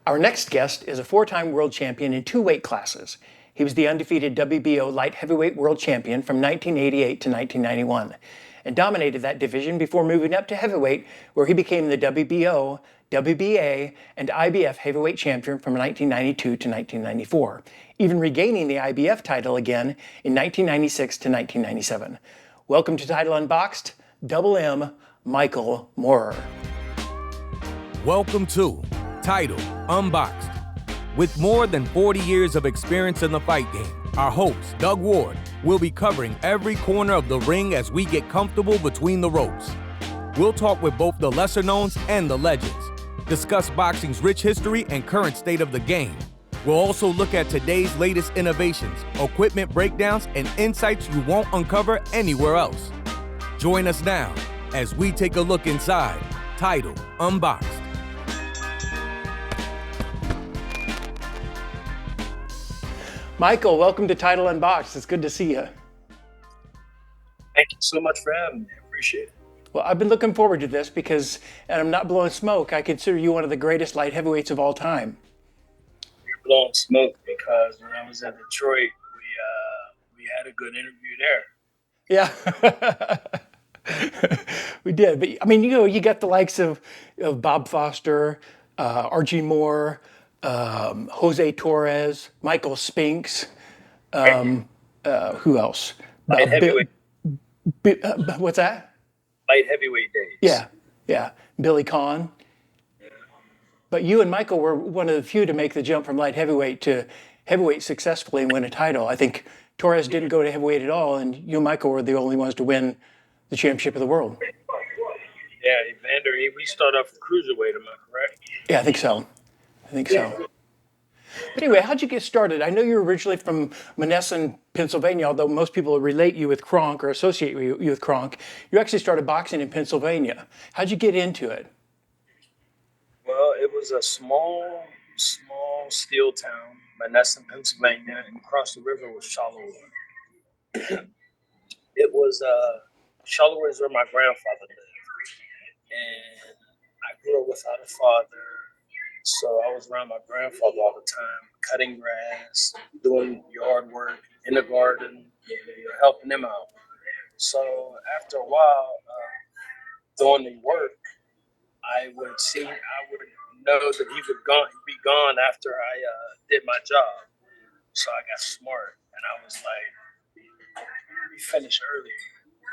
Our next guest is a four-time world champion in two weight classes. He was the undefeated WBO light heavyweight world champion from 1988 to 1991 and dominated that division before moving up to heavyweight, where he became the WBO, WBA, and IBF heavyweight champion from 1992 to 1994, even regaining the IBF title again in 1996 to 1997. Welcome to Title Unboxed, Double M, Michael Moorer. Welcome to Title Unboxed. With more than 40 years of experience in the fight game, our host, Doug Ward, will be covering every corner of the ring as we get comfortable between the ropes. We'll talk with both the lesser knowns and the legends, discuss boxing's rich history and current state of the game. We'll also look at today's latest innovations, equipment breakdowns, and insights you won't uncover anywhere else. Join us now as we take a look inside Title Unboxed. Michael, welcome to Title Unboxed. It's good to see you. Thank you so much for having me. I appreciate it. Well, I've been looking forward to this because, and I'm not blowing smoke, I consider you one of the greatest light heavyweights of all time. You're blowing smoke because when I was in Detroit, we had a good interview there. Yeah, we did. But I mean, you got the likes of Bob Foster, Archie Moore, Jose Torres, Michael Spinks. Who else? Light heavyweight. What's that? Light heavyweight days. Yeah. Billy Conn. But you and Michael were one of the few to make the jump from light heavyweight to heavyweight successfully and win a title. I think Torres didn't go to heavyweight at all, and you and Michael were the only ones to win the championship of the world. Yeah, Evander, we started off with cruiserweight, am I correct? Yeah, I think so. But anyway, how'd you get started? I know you're originally from Monessen, Pennsylvania, although most people relate you with Kronk or associate you with Kronk. You actually started boxing in Pennsylvania. How'd you get into it? Well, it was a small steel town, Monessen, Pennsylvania, and across the river was Charleroi. It was Charleroi is where my grandfather lived, and I grew up without a father. So I was around my grandfather all the time, cutting grass, doing yard work in the garden, helping him out. So after a while, doing the work, I would know that he would be gone after I did my job. So I got smart, and I was like, let me finish early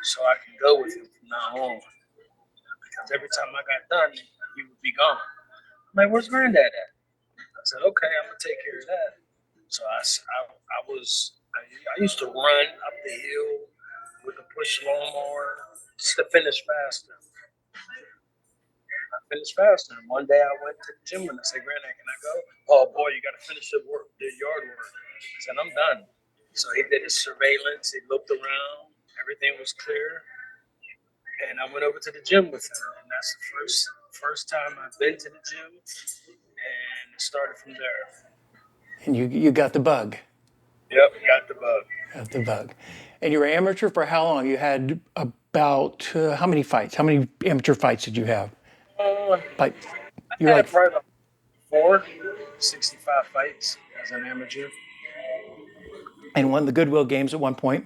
so I can go with him from now on. Because every time I got done, he would be gone. I'm like, where's Granddad at? I said, okay, I'm gonna take care of that. So I used to run up the hill with a push lawnmower just to finish faster. I finished faster. And one day I went to the gym and I said, Granddad, can I go? Oh boy, you gotta finish the yard work. I said, I'm done. So he did his surveillance, he looked around, everything was clear. And I went over to the gym with him. And that's the first time I've been to the gym, and it started from there. And you got the bug. Yep, got the bug. Got the bug. And you were amateur for how long? You had about how many fights? How many amateur fights did you have? I had probably about 65 fights as an amateur. And won the Goodwill Games at one point.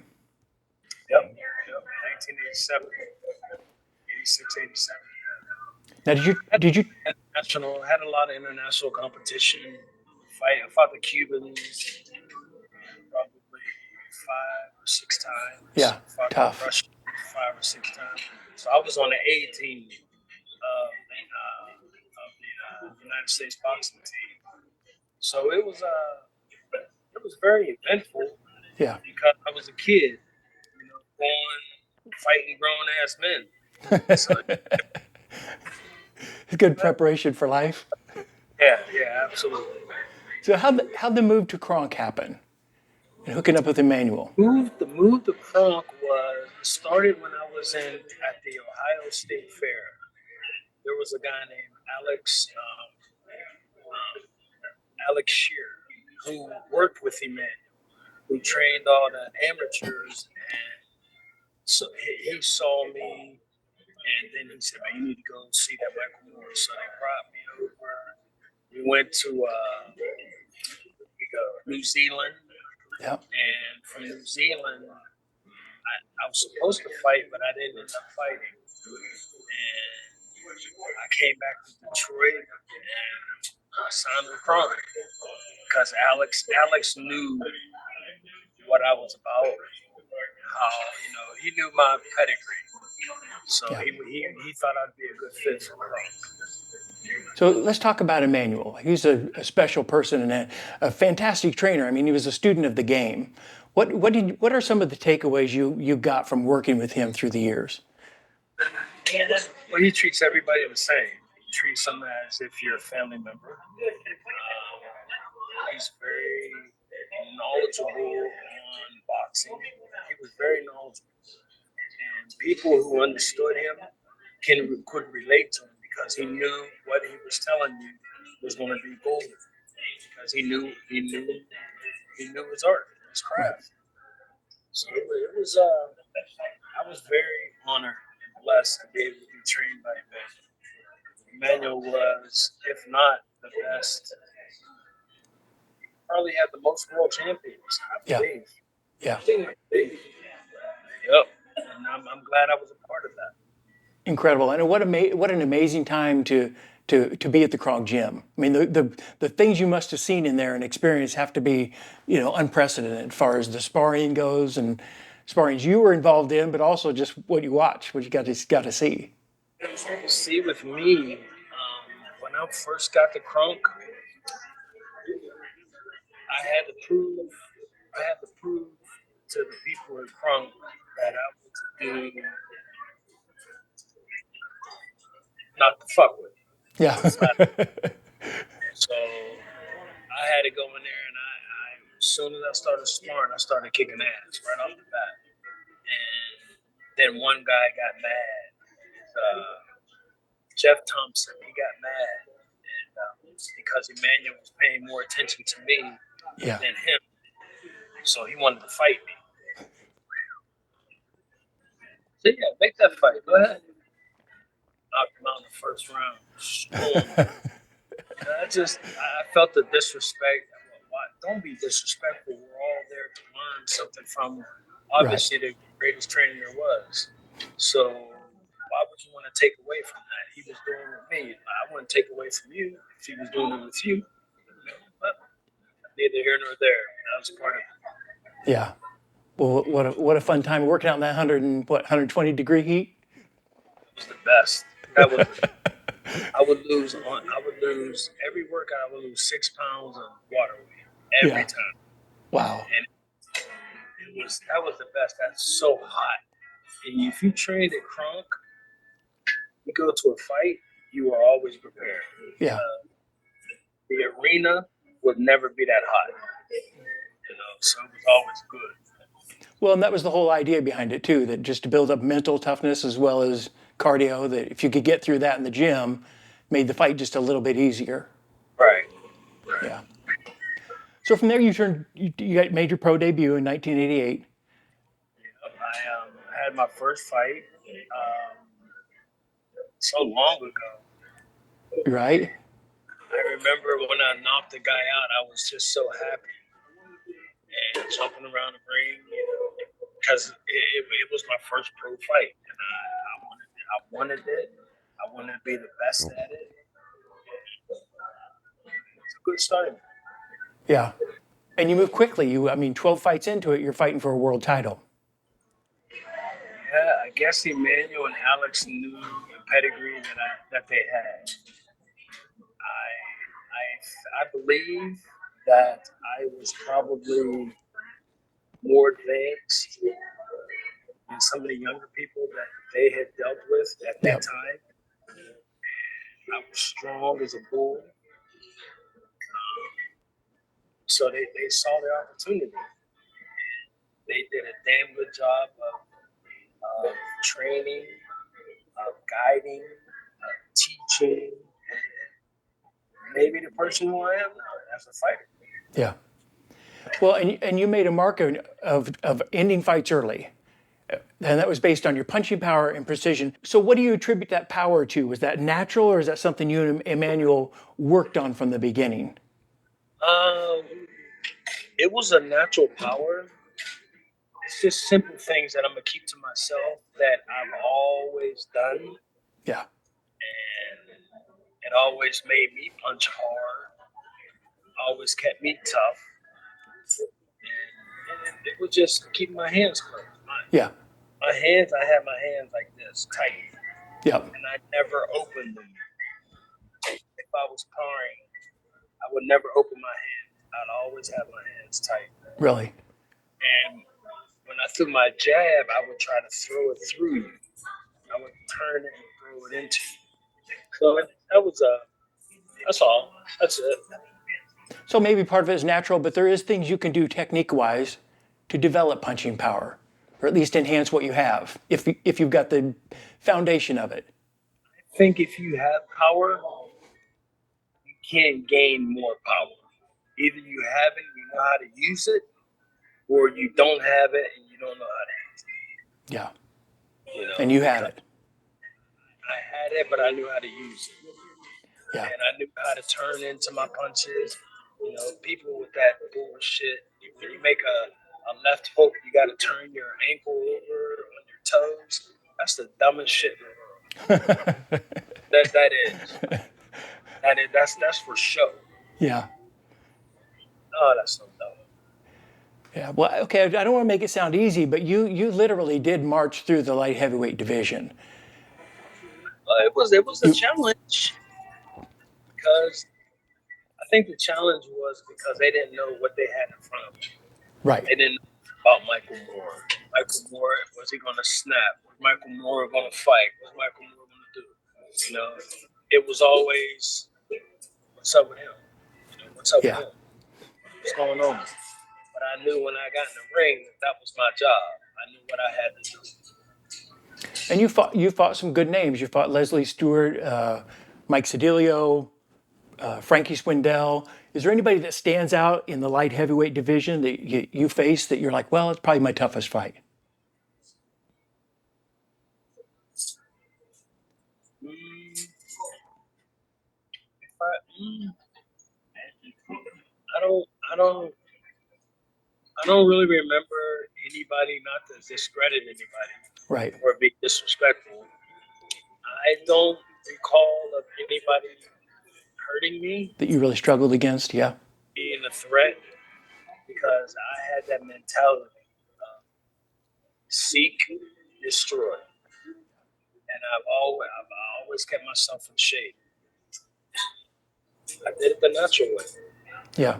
Yep, 1987, 86, 87. Now, did you? Had a lot of international competition. I fought the Cubans probably 5 or 6 times. Yeah, fought tough. Russia 5 or 6 times. So I was on the A team of the United States boxing team. So it was very eventful. Yeah. Because I was a kid, fighting grown ass men. So, it's good preparation for life. Yeah, absolutely. So how'd the move to Kronk happen? And hooking up with Emmanuel? The move to Kronk started when I was at the Ohio State Fair. There was a guy named Alex Shear who worked with Emmanuel, who trained all the amateurs, and so he saw me, and then he said, "Man, you need to go see that Michael Moore." So they brought me over. We We went to New Zealand, Yeah. and from New Zealand, I was supposed to fight, but I didn't end up fighting. And I came back to Detroit and I signed with Kron because Alex knew what I was about. How he knew my pedigree, so Yeah. he thought I'd be a good fit for Kron. So let's talk about Emmanuel. He's a special person and a fantastic trainer. I mean, he was a student of the game. What are some of the takeaways you got from working with him through the years? Well, he treats everybody the same. He treats them as if you're a family member. He's very knowledgeable on boxing. He was very knowledgeable, and people who understood him could relate to him because he knew what he was telling you was going to be gold. Because he knew his art, his Right. craft. So it was I was very honored and blessed to be able to be trained by Emmanuel. Emmanuel was, if not the best, probably had the most world champions, I Yeah. believe. Yeah. Yep. And I'm glad I was a part of that. Incredible. And what an amazing time to be at the Krog Gym. I mean, the things you must have seen in there and experienced have to be, unprecedented as far as the sparring goes and sparrings you were involved in, but also just what you watch, what you got to see. See, with me, when I first got to Crunk, I had to prove to the people in Crunk that I was a dude not to fuck with. Yeah. So I had to go in there, and as soon as I started sparring, I started kicking ass right off the bat. And then one guy got mad. Jeff Thompson, he got mad, and because Emmanuel was paying more attention to me Yeah. than him, so he wanted to fight me. So yeah, make that fight. Go ahead. Knocked him out in the first round. I felt the disrespect. Why? Don't be disrespectful. We're all there to learn something from obviously the greatest trainer there was. So why would you want to take away from that? He was doing it with me. I wouldn't take away from you if he was doing it with you. But neither here nor there. That was part of it. Yeah. Well, what a fun time working out in that 120-degree heat. It was the best. I would lose every workout. I would lose 6 pounds of water weight every time. Wow. And that was the best. That's so hot. And if you train at Kronk, you go to a fight, you are always prepared. Yeah. The arena would never be that hot. So it was always good. Well, and that was the whole idea behind it too, that just to build up mental toughness as well as cardio, that if you could get through that in the gym, made the fight just a little bit easier. Right. Yeah. So from there, you made your pro debut in 1988. I had my first fight so long ago. Right. I remember when I knocked the guy out, I was just so happy and jumping around the ring, because it was my first pro fight, and I wanted it. I wanted to be the best at it. It's a good start. Yeah. And you move quickly. 12 fights into it, you're fighting for a world title. Yeah, I guess Emmanuel and Alex knew the pedigree that they had. I believe that I was probably more advanced than some of the younger people that they had dealt with at that time. I was strong as a bull. So they saw the opportunity. They did a damn good job of training, of guiding, of teaching, and maybe the person who I am now as a fighter. Yeah. Well, and you made a mark of ending fights early. And that was based on your punching power and precision. So what do you attribute that power to? Was that natural, or is that something you and Emmanuel worked on from the beginning? Um, it was a natural power. It's just simple things that I'm gonna keep to myself that I've always done, Yeah. and it always made me punch hard. Always kept me tough, and it was just keeping my hands closed. Yeah. My hands, I had my hands like this, tight, Yep. and I never opened them. If I was parring, I would never open my hands. I'd always have my hands tight. Really. And when I threw my jab, I would try to throw it through you. I would turn it and throw it into you. So that was that's all. That's it. So maybe part of it is natural, but there is things you can do technique-wise to develop punching power, or at least enhance what you have, if you've got the foundation of it. I think if you have power, you can't gain more power. Either you have it, you know how to use it, or you don't have it and you don't know how to use Yeah. it. You know, And you had it. I had it, but I knew how to use it, Yeah. and I knew how to turn into my punches. You know, people with that bullshit. When you make a left hook, you got to turn your ankle over on your toes. That's the dumbest shit in the world. That is. That's for show. Yeah. Oh, that's so dumb. Yeah. Well, okay. I don't want to make it sound easy, but you literally did march through the light heavyweight division. It was a You challenge because I think the challenge was because they didn't know what they had in front of them. right. They didn't know about Michael Moore. Michael Moore, was he going to snap? Was Michael Moore going to fight? What's Michael Moore going to do? You know, it was always, what's up with him? You know, what's up with Yeah. him? What's going on? But I knew when I got in the ring that was my job. I knew what I had to do. And you fought some good names. You fought Leslie Stewart, Mike Sedilio, Frankie Swindell. Is there anybody that stands out in the light heavyweight division that you face that you're like, well, it's probably my toughest fight? Mm, if I don't, I don't, I don't really remember anybody, not to discredit anybody Right. or be disrespectful. I don't recall of anybody hurting me, That you really struggled against? Yeah. being a threat, because I had that mentality: seek, destroy, and I've always kept myself in shape. I did it the natural way. Yeah.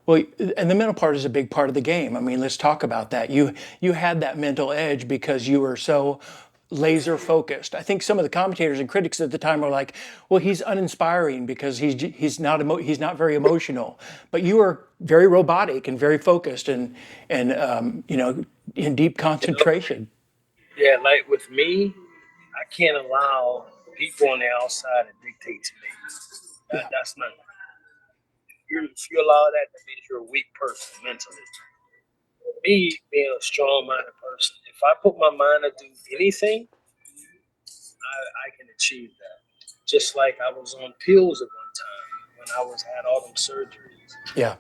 Well, and the mental part is a big part of the game. I mean, let's talk about that. You had that mental edge because you were so laser focused. I think some of the commentators and critics at the time were like, "Well, he's uninspiring because he's not very emotional." But you were very robotic and very focused and in deep You know? concentration. Yeah, like with me, I can't allow people on the outside to dictate to me. Yeah. That's not. If you allow that, that means you're a weak person mentally. Me being a strong-minded person, if I put my mind to do anything, I can achieve that. Just like I was on pills at one time when I was had all them surgeries. Yeah.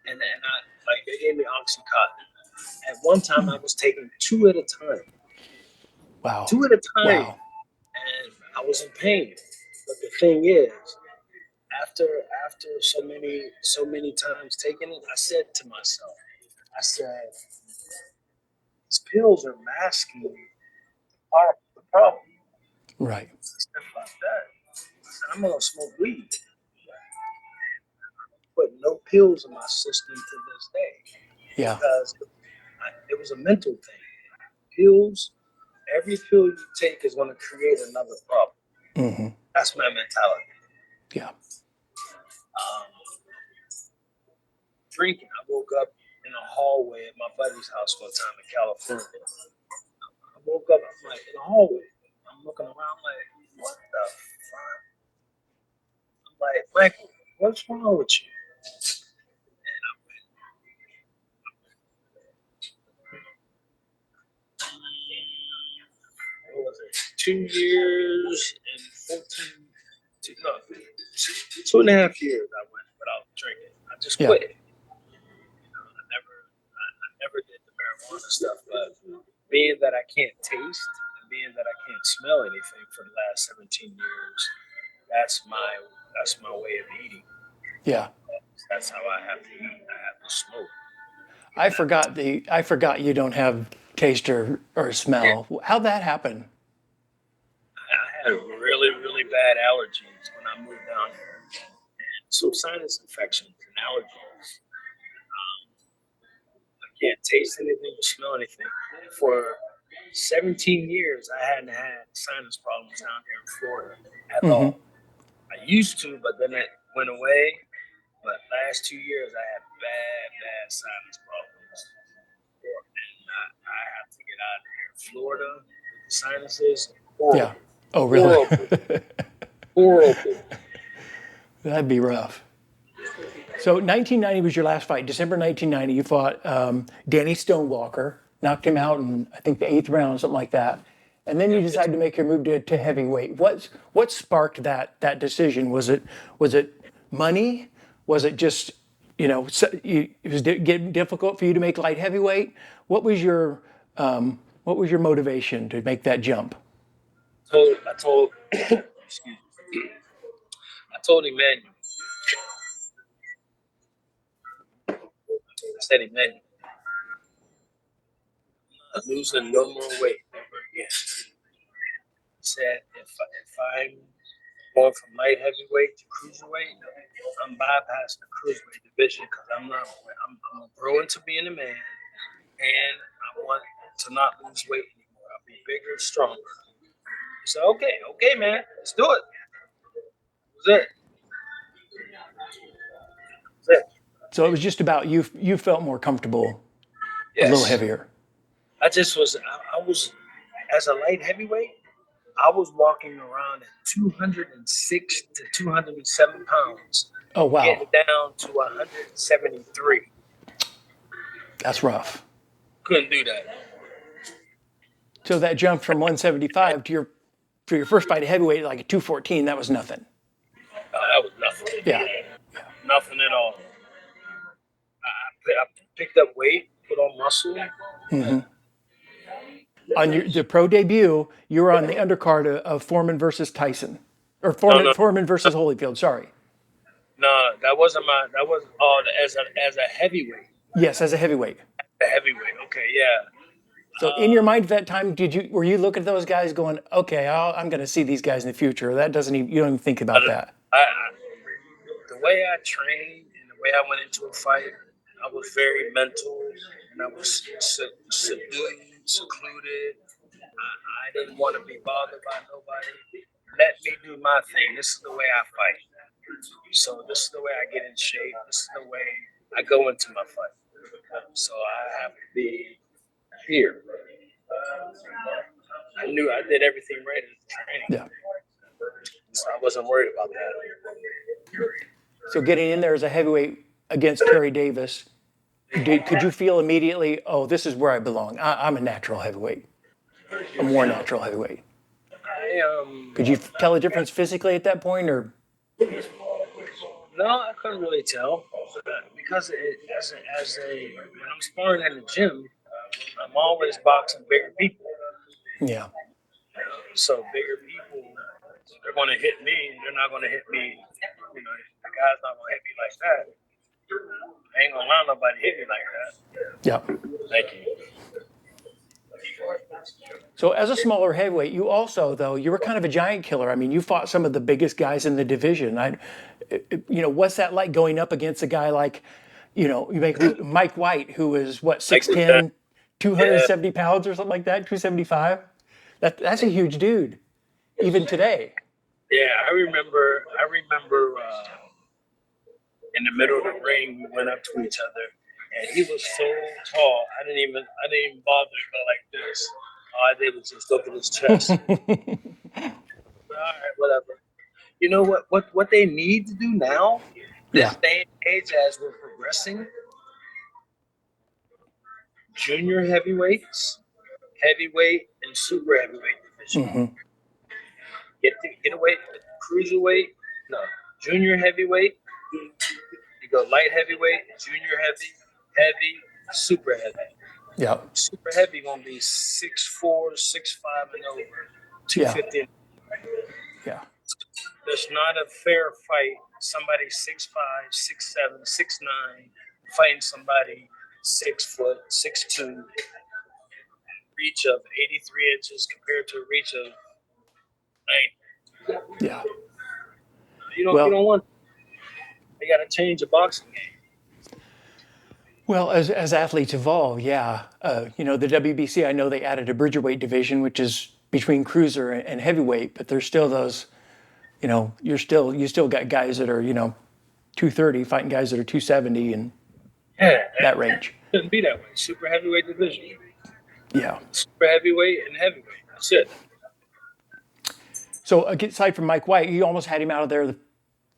And I like they gave me oxycontin. At one time, I was taking two at a time, Wow. two at a time, Wow. and I was in pain. But the thing is, after after so many times taking it, I said to myself, I said, these pills are masking the problem. Right. Stuff like that. I said, I'm gonna smoke weed. Put no pills in my system to this day Yeah. because it was a mental thing. Pills, every pill you take is going to create another problem. Hmm. That's my mentality. Yeah. Um, Drinking, I woke up in a hallway at my buddy's house one time in California. I woke up, I'm like, in the hallway. I'm looking around, like, what the fuck? I'm like, Michael, what's wrong with you? 2 years and 2.5 years I went without drinking. I just Yeah. quit. I never did the marijuana stuff, but being that I can't taste and being that I can't smell anything for the last 17 years, that's my way of eating. Yeah. That's how I have to eat. I have to smoke. I forgot you don't have taste or Yeah, smell. How'd that happen? I had really, really bad allergies when I moved down here. Some sinus infections and allergies. I can't taste anything or smell anything. For 17 years, I hadn't had sinus problems down here in Florida at Hmm. all. I used to, but then it went away. But last 2 years, I had bad sinus problems. And I have to get out of here. Florida, with the sinuses, Yeah. horrible. Oh, really? Horrible. Horrible. That'd be rough. So 1990 was your last fight. December 1990, you fought Danny Stonewalker, knocked him out in I think the eighth round, something like that. And then you decided to make your move to heavyweight. What sparked that decision? Was it money? Was it just it was getting difficult for you to make light heavyweight? What was your motivation to make that jump? I told excuse me. I told Emmanuel. I said, Emmanuel, I'm not losing no more weight ever again. He said, if I'm going from light heavyweight to cruiserweight, I'm bypassing the cruiserweight division because I'm not. I'm growing to being a man, and I want to not lose weight anymore. I'll be bigger, stronger. He said, okay, man, let's do it. That's it. That's it. So it was just about you felt more comfortable, a little Yes. heavier. I was, as a light heavyweight, I was walking around at 206 to 207 pounds, Oh wow, getting down to 173. that's rough. Couldn't do that. So that jump from 175 to your first fight at heavyweight, like a 214, that was nothing. That was nothing. Yeah. Nothing at all. I picked up weight, put on muscle. Hmm. On the pro debut, you were on the undercard of Foreman versus Tyson, or No, Foreman versus Holyfield. Sorry. no, that wasn't my. That was as a heavyweight. Yes, as a heavyweight. A heavyweight. Okay, yeah. So in your mind at that time, were you looking at those guys going, okay, I'm going to see these guys in the future? That doesn't even, you don't even think about that. The way I trained and the way I went into a fight, I was very mental and I was subdued, secluded. I didn't want to be bothered by nobody. Let me do my thing. This is the way I fight. So this is the way I get in shape. This is the way I go into my fight. So I have to be here. I knew I did everything right in the training. Yeah. So I wasn't worried about that. So getting in there as a heavyweight against Kerry Davis, could you feel immediately, oh, this is where I belong? I'm a natural heavyweight. A more natural heavyweight. Could you tell a difference physically at that point, or? No, I couldn't really tell because when I'm sparring in the gym, I'm always boxing bigger people. Yeah. So bigger people, they're going to hit me. They're not going to hit me. The guy's not going to hit me like that. I ain't going to allow nobody to hit me like that. Yeah. Thank you. So as a smaller heavyweight, you also, though, you were kind of a giant killer. I mean, you fought some of the biggest guys in the division. What's that like going up against a guy like, you make Mike White, who is what, 6'10", 270 pounds or something like that, 275? That's a huge dude, even today. Yeah, I remember. In the middle of the ring, we went up to each other, and he was so tall. I didn't even bother to go like this. All I did was just look at his chest. All right, whatever. You know what they need to do now, this day and age, as we're progressing, junior heavyweights, heavyweight, and super heavyweight division. Mm-hmm. get away, cruiserweight, no, junior heavyweight. You go light heavyweight, junior heavy, heavy, super heavy. Yeah. Super heavy gonna be 6'4", 6'5", and over, 250. Yeah. There's not a fair fight. Somebody 6'5", 6'7", 6'9", fighting somebody 6 foot, 6'2", reach of 83 inches compared to a reach of 90. Yeah. You don't Well, want. They got to change the boxing game. well, as athletes evolve, yeah. The WBC, I know they added a bridgerweight division, which is between cruiser and heavyweight, but there's still those. You still got guys that are 230 fighting guys that are 270 and that range. Shouldn't be that way. Super heavyweight division. Yeah. Super heavyweight and heavyweight. That's it. So aside from Mike White, you almost had him out of there the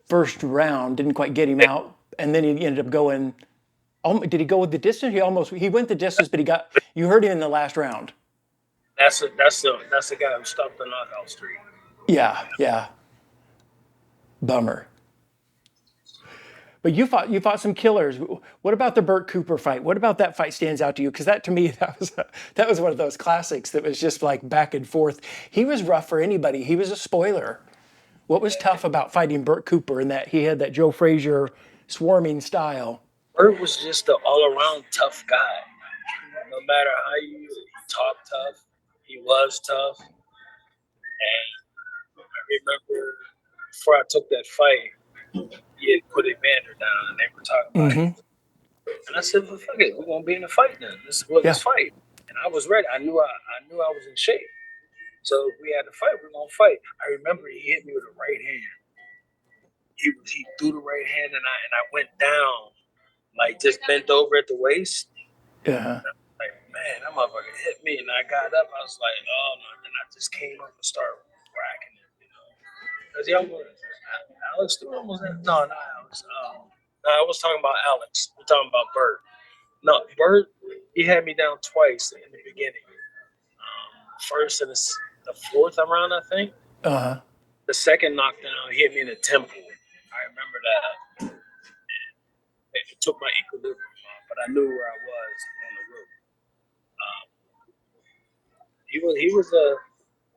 first round, didn't quite get him out, and then he ended up going. Did he go with the distance? He went the distance, but you heard him in the last round. That's the guy who stopped the knockout streak. Yeah. Bummer. But you fought some killers. What about the Burt Cooper fight? What about that fight stands out to you? Because that to me that was one of those classics that was just like back and forth. He was rough for anybody. He was a spoiler. What was tough about fighting Burt Cooper in that he had that Joe Frazier swarming style? Burt was just an all-around tough guy. No matter how you talk tough, he was tough. And I remember before I took that fight, he had put Evander down, and they were talking about it. And I said, "Well, fuck it, we're gonna be in a fight then. Let's fight." And I was ready. I knew I was in shape. So if we had to fight, we're gonna fight. I remember he hit me with a right hand. He threw the right hand, and I went down, like just bent over at the waist. Yeah. Like, man, that motherfucker hit me, and I got up. I was like, oh no. And I just came up and started whacking it, Because Alex Stewart almost had, no, not Alex. No, I was talking about Alex. We're talking about Burt. No, Burt, he had me down twice in the beginning. First in the fourth round, I think. The second knockdown hit me in the temple. I remember that. It took my equilibrium off, but I knew where I was on the rope. He was a.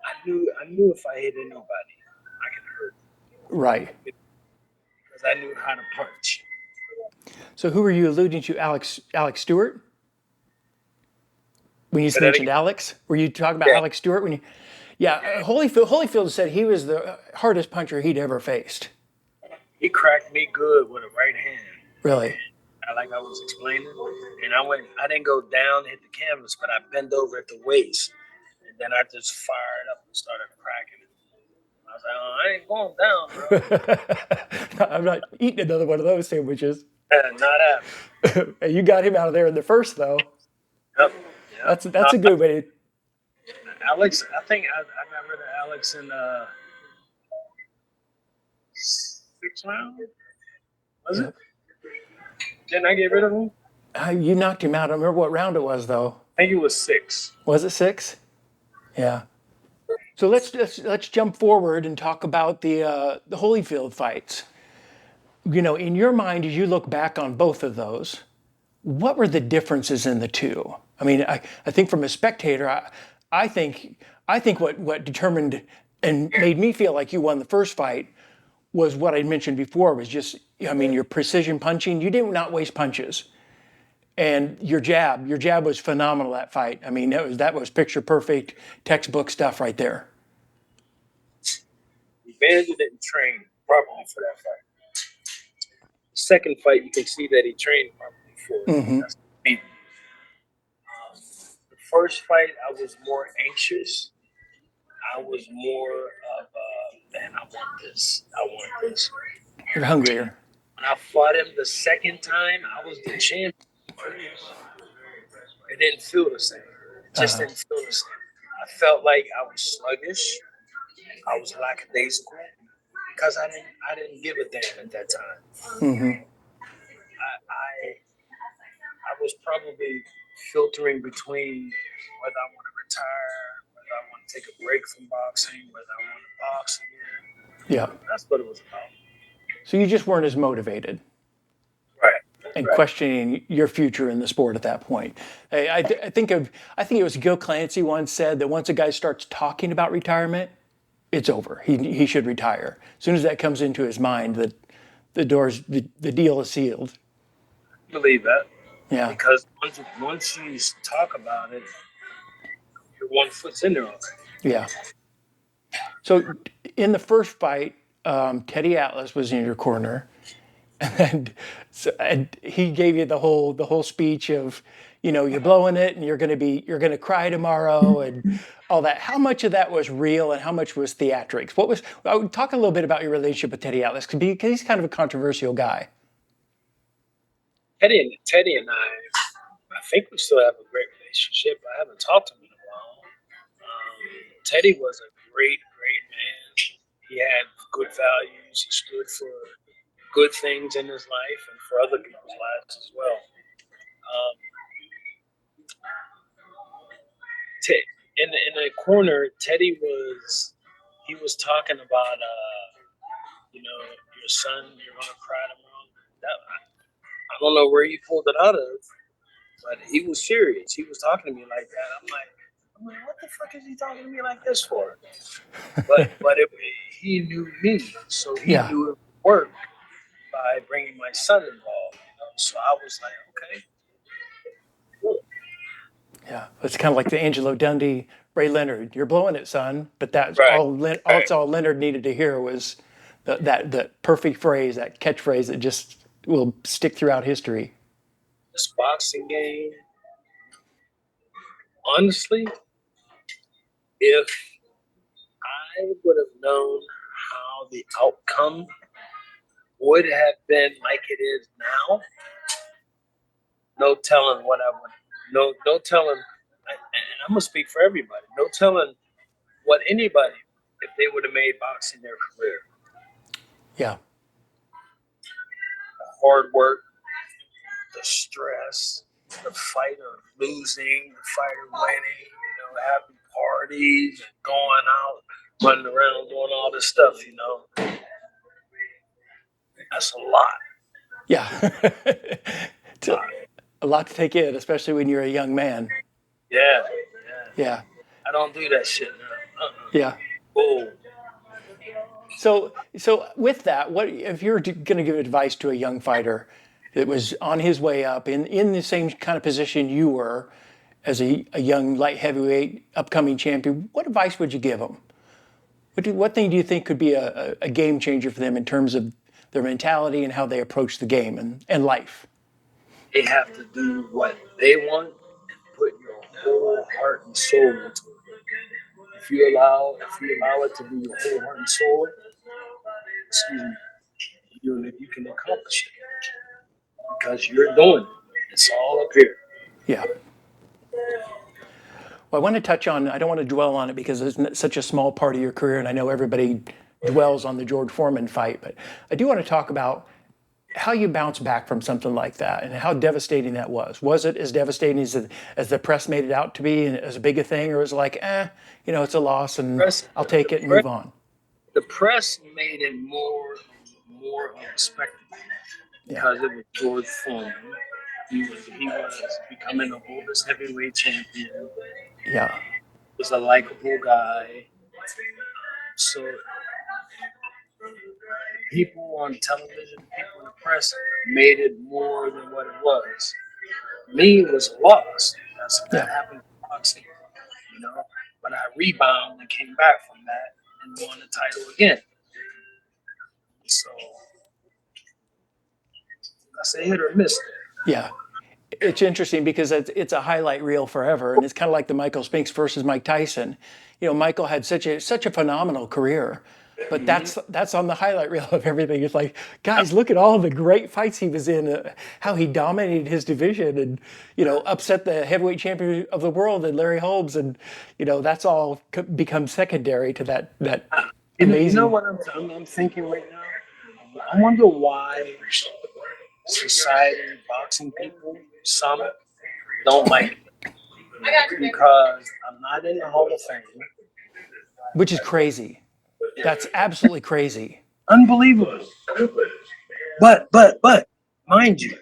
I knew if I hit anybody, I could hurt. Right. Because I knew how to punch. So who were you alluding to? Alex Stewart? When you mentioned Alex, were you talking about Alex Stewart? Holyfield said he was the hardest puncher he'd ever faced. He cracked me good with a right hand. Really? Like I was explaining, and I didn't go down, hit the canvas, but I bent over at the waist, and then I just fired up and started cracking it. I was like, I ain't going down, bro. I'm not eating another one of those sandwiches. Not happening. You got him out of there in the first, though. Yep. That's a good way. Alex, I think I got rid of Alex in 6th round. Was it? Didn't I get rid of him? You knocked him out. I don't remember what round it was, though. I think it was 6. Was it 6? Yeah. So let's jump forward and talk about the Holyfield fights. In your mind, as you look back on both of those, what were the differences in the two? I mean, I think from a spectator, I think what determined and made me feel like you won the first fight was what I mentioned before, was just, your precision punching. You did not waste punches. And your jab was phenomenal that fight. I mean, that was picture perfect, textbook stuff right there. Evander didn't train properly for that fight. The second fight, you can see that he trained properly for. That's the first fight, I was more anxious. I was more of, man, I want this. You're hungrier. When I fought him the second time, I was the champion. It didn't feel the same. It just didn't feel the same. I felt like I was sluggish. I was lackadaisical because I didn't give a damn at that time. I was probably filtering between whether I want to retire, whether I want to take a break from boxing, whether I want to box again. Yeah. That's what it was about. So you just weren't as motivated Right. That's and right. questioning your future in the sport at that point. I think it was Gil Clancy once said that once a guy starts talking about retirement, it's over. He should retire. As soon as that comes into his mind, the deal is sealed. I believe that Yeah. because once you talk about it, your 1 foot's in there already. Yeah. So in the first fight, Teddy Atlas was in your corner, and he gave you the whole speech of, you're blowing it, and you're gonna cry tomorrow, and all that. How much of that was real, and how much was theatrics? I would talk a little bit about your relationship with Teddy Atlas because he's kind of a controversial guy. Teddy and I think we still have a great relationship. I haven't talked to him in a while. Teddy was a great man. He had good values. He stood for good things in his life and for other people's lives as well. Um, in the corner, Teddy was talking about your son, you're gonna cry tomorrow. I don't know where he pulled it out of, but he was serious. He was talking to me like that. I'm like, what the fuck is he talking to me like this for? He knew me, so he Yeah. knew it would work by bringing my son involved. So I was like, okay, cool. Yeah, it's kind of like the Angelo Dundee, Ray Leonard. You're blowing it, son. But that's Right, right. all Leonard needed to hear was that perfect phrase, that catchphrase that just will stick throughout history. This boxing game, honestly, if I would have known how the outcome would have been like it is now, no telling what I would. No telling. And I'm gonna speak for everybody. No telling what anybody if they would have made boxing their career. Yeah, The hard work, the stress, the fighter losing, the fighter winning, having parties and going out, running around doing all this stuff. That's a lot. yeah. It's a lot to take in, especially when you're a young man. Yeah. Yeah, I don't do that shit now. yeah. Oh, So with that, what if you're going to give advice to a young fighter that was on his way up in the same kind of position you were as a young light heavyweight upcoming champion? What advice would you give them? What thing do you think could be a game changer for them in terms of their mentality and how they approach the game and life? they have to do what they want and put your whole heart and soul into it. If you allow it to be your whole heart and soul, excuse me, you can accomplish it because you're doing it. It's all up here. Yeah. Well, I want to touch on, I don't want to dwell on it because it's such a small part of your career, and I know everybody dwells on the George Foreman fight, but I do want to talk about how you bounce back from something like that and how devastating that was. Was it as devastating as the press made it out to be and as big a thing, or was it like, it's a loss and Press, I'll take the it and press, move on? the press made it more unexpected Yeah. because it was George Foreman. He was becoming the oldest heavyweight champion. Yeah. Was a likable guy. So people on television, people in the press made it more than what it was. Me, it was a loss. That Yeah. happened in boxing, But I rebounded and came back from that and won the title again. So I say hit or miss there. Yeah. It's interesting because it's a highlight reel forever, and it's kind of like the Michael Spinks versus Mike Tyson. Michael had such a phenomenal career, but that's on the highlight reel of everything. It's like, guys, look at all the great fights he was in, how he dominated his division, and upset the heavyweight champion of the world and Larry Holmes, and that's all become secondary to that You know amazing. what I'm thinking right now? I wonder why society, boxing people, some don't like it. Because I'm not in the Hall of Fame. which is crazy. That's absolutely crazy. Unbelievable. But, mind you,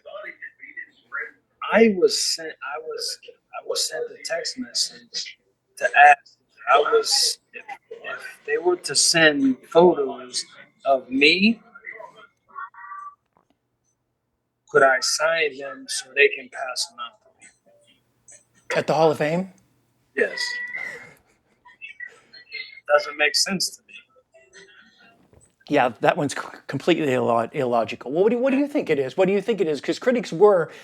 I was sent a text message to ask. If they were to send photos of me, could I sign them so they can pass them out? At the Hall of Fame? Yes. Doesn't make sense to me. Yeah, that one's completely illogical. Well, what do you think it is? What do you think it is? Because critics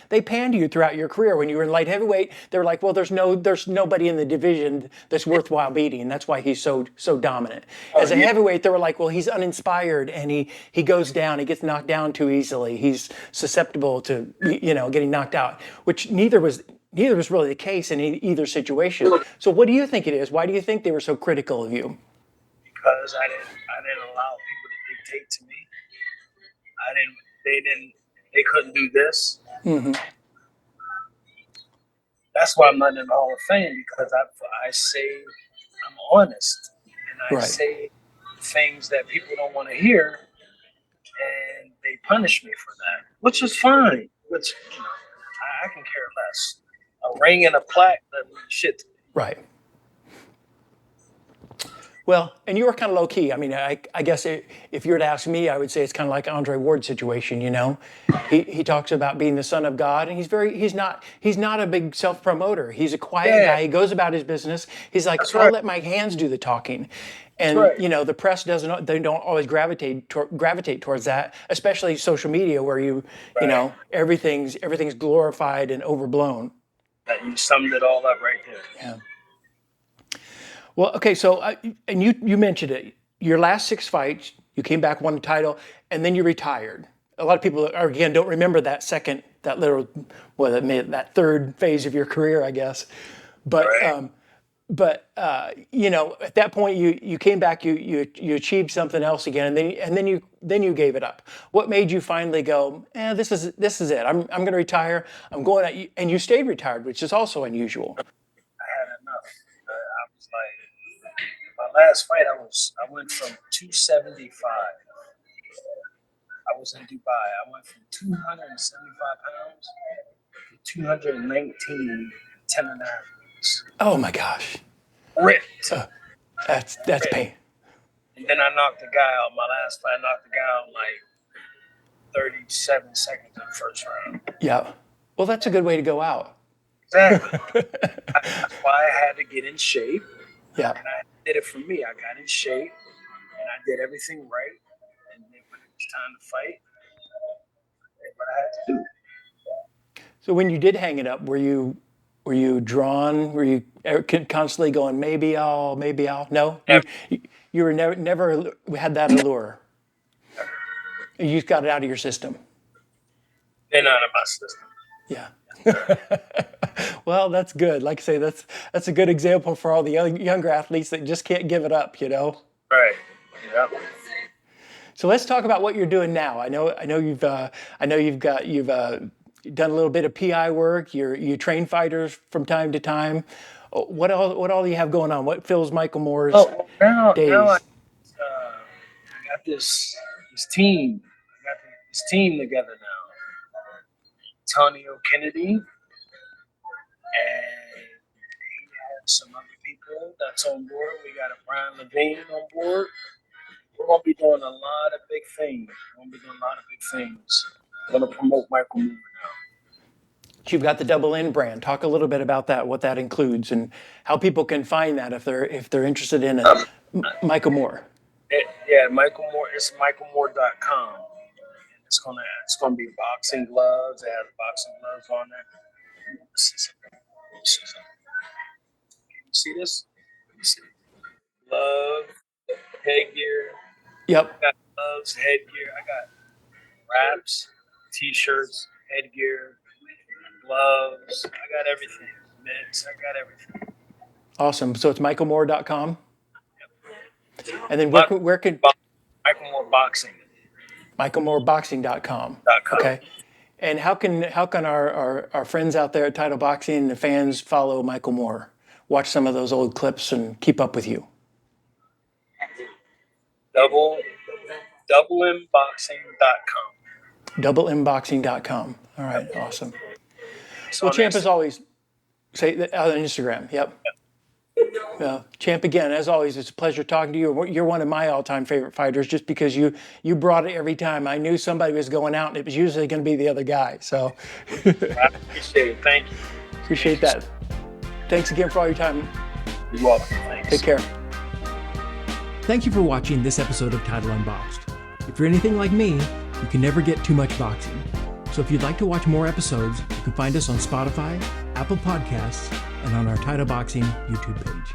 they panned you throughout your career. When you were in light heavyweight, they were like, well, there's nobody in the division that's worthwhile beating, and that's why he's so dominant. As a heavyweight, they were like, well, he's uninspired, and he goes down, he gets knocked down too easily. He's susceptible to getting knocked out, which neither was really the case in either situation. So, what do you think it is? Why do you think they were so critical of you? Because I didn't allow people to dictate to me. They couldn't do this. Mm-hmm. That's why I'm not in the Hall of Fame, because I say I'm honest and I Right. say things that people don't want to hear, and they punish me for that, which is fine. Which I can care less. A ring and a plaque doesn't mean shit to me. Right. Well, and you were kind of low key. I mean, I guess if you were to ask me, I would say it's kind of like Andre Ward's situation. He talks about being the son of God, and he's not a big self promoter. He's a quiet guy. He goes about his business. He's like, I'll let my hands do the talking. And the press they don't always gravitate towards that, especially social media, where everything's glorified and overblown. That you summed it all up right there. Yeah. Well, okay, so and you mentioned it. Your last 6 fights, you came back, won the title, and then you retired. A lot of people, again, don't remember that that third phase of your career, I guess. But at that point, you came back, you achieved something else again, and then you gave it up. What made you finally go, this is it. I'm going to retire. I'm going out, and you stayed retired, which is also unusual. I had enough. I was like, my last fight, I went from 275. I was in Dubai. I went from 275 pounds to 219, 10 and a half weeks. Oh my gosh. Ripped. That's pain. And then I knocked the guy out. My last fight, I knocked the guy out in like 37 seconds in the first round. Yeah. Well, that's a good way to go out. Exactly. That's why I had to get in shape. Yeah. And I did it for me. I got in shape and I did everything right. And then when it was time to fight, that's what I had to do. So when you did hang it up, were you drawn? Were you constantly going, maybe I'll? No? You were never had that allure. You just got it out of your system. And out of my system. Yeah. Well, that's good. Like I say, that's a good example for all the younger athletes that just can't give it up, Right. Yep. So let's talk about what you're doing now. I know you've done a little bit of PI work. You train fighters from time to time. What all do you have going on? What fills Michael Moore's days? Now I got this team. I got this team together now. Antonio Kennedy, and he has some other people that's on board. We got a Brian Levine on board. We're gonna be doing a lot of big things. I'm gonna promote Michael Moore now. You've got the Double N brand. Talk a little bit about that, what that includes, and how people can find that if they're interested in Michael Moore. Michael Moore. It's michaelmoore.com. It's gonna be boxing gloves. It has boxing gloves on there. Can you see this? Glove, headgear. Yep. I got gloves, headgear. I got wraps, t-shirts, headgear, gloves. I got everything. Mitts. I got everything. Awesome. So it's michaelmoore.com. Yep. And then where can Michael Moore Boxing. michaelmooreboxing.com. Okay. And how can our friends out there at Title Boxing and the fans follow Michael Moore? Watch some of those old clips and keep up with you. Double doubleunboxing.com. Doubleunboxing.com. All right, awesome. It's Well, on Champ, as Instagram. always, say that on Instagram. Yep. Champ, again, as always, it's a pleasure talking to you. You're one of my all-time favorite fighters just because you brought it every time. I knew somebody was going out, and it was usually going to be the other guy. So I appreciate it. Thank you. appreciate that. Thanks again for all your time. You're welcome. Thanks. Take care. Thank you for watching this episode of Title Unboxed. If you're anything like me, you can never get too much boxing. So if you'd like to watch more episodes, you can find us on Spotify, Apple Podcasts, and on our Title Boxing YouTube page.